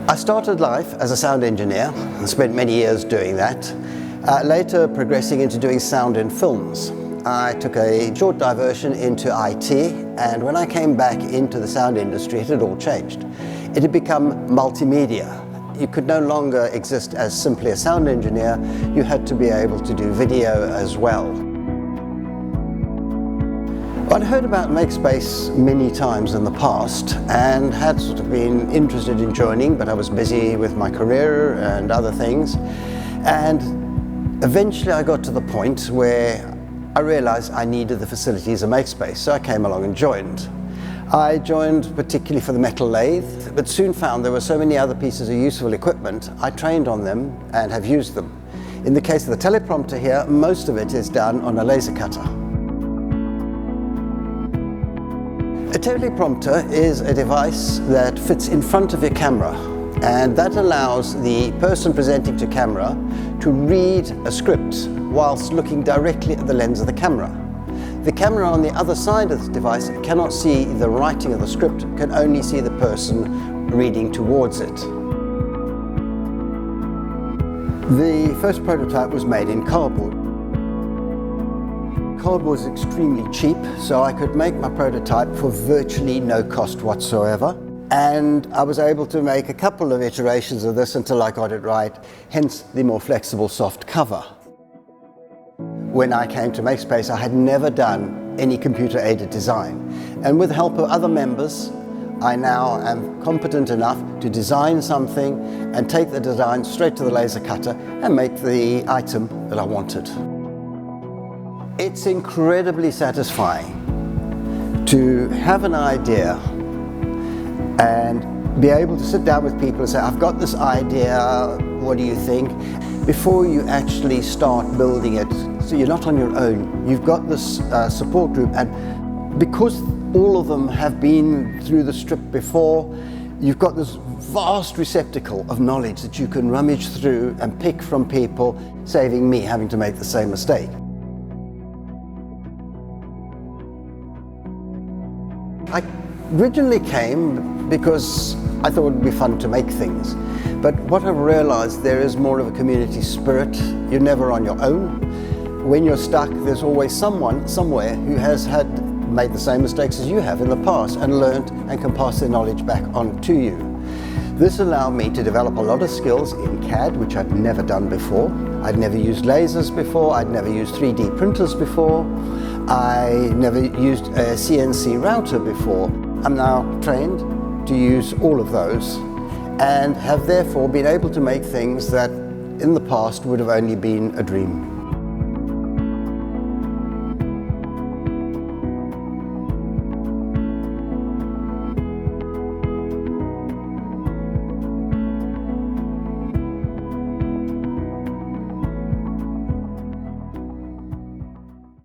I started life as a sound engineer and spent many years doing that, later progressing into doing sound in films. I took a short diversion into IT, and when I came back into the sound industry, it had all changed. It had become multimedia. You could no longer exist as simply a sound engineer, you had to be able to do video as well. I'd heard about Makespace many times in the past and had sort of been interested in joining, but I was busy with my career and other things. And eventually I got to the point where I realized I needed the facilities of Makespace, so I came along and joined. I joined particularly for the metal lathe, but soon found there were so many other pieces of useful equipment, I trained on them and have used them. In the case of the teleprompter here, most of it is done on a laser cutter. A teleprompter is a device that fits in front of your camera, and that allows the person presenting to camera to read a script whilst looking directly at the lens of the camera. The camera on the other side of the device cannot see the writing of the script, can only see the person reading towards it. The first prototype was made in cardboard. Cardboard was extremely cheap, so I could make my prototype for virtually no cost whatsoever. And I was able to make a couple of iterations of this until I got it right, hence the more flexible soft cover. When I came to Makespace, I had never done any computer-aided design. And with the help of other members, I now am competent enough to design something and take the design straight to the laser cutter and make the item that I wanted. It's incredibly satisfying to have an idea and be able to sit down with people and say, I've got this idea, what do you think? Before you actually start building it, so you're not on your own. You've got this support group, and because all of them have been through the strip before, you've got this vast receptacle of knowledge that you can rummage through and pick from people, saving me having to make the same mistake. I originally came because I thought it would be fun to make things. But what I've realized, there is more of a community spirit. You're never on your own. When you're stuck, there's always someone, somewhere, who has made the same mistakes as you have in the past and learned and can pass their knowledge back on to you. This allowed me to develop a lot of skills in CAD, which I'd never done before. I'd never used lasers before. I'd never used 3D printers before. I never used a CNC router before. I'm now trained to use all of those and have therefore been able to make things that in the past would have only been a dream.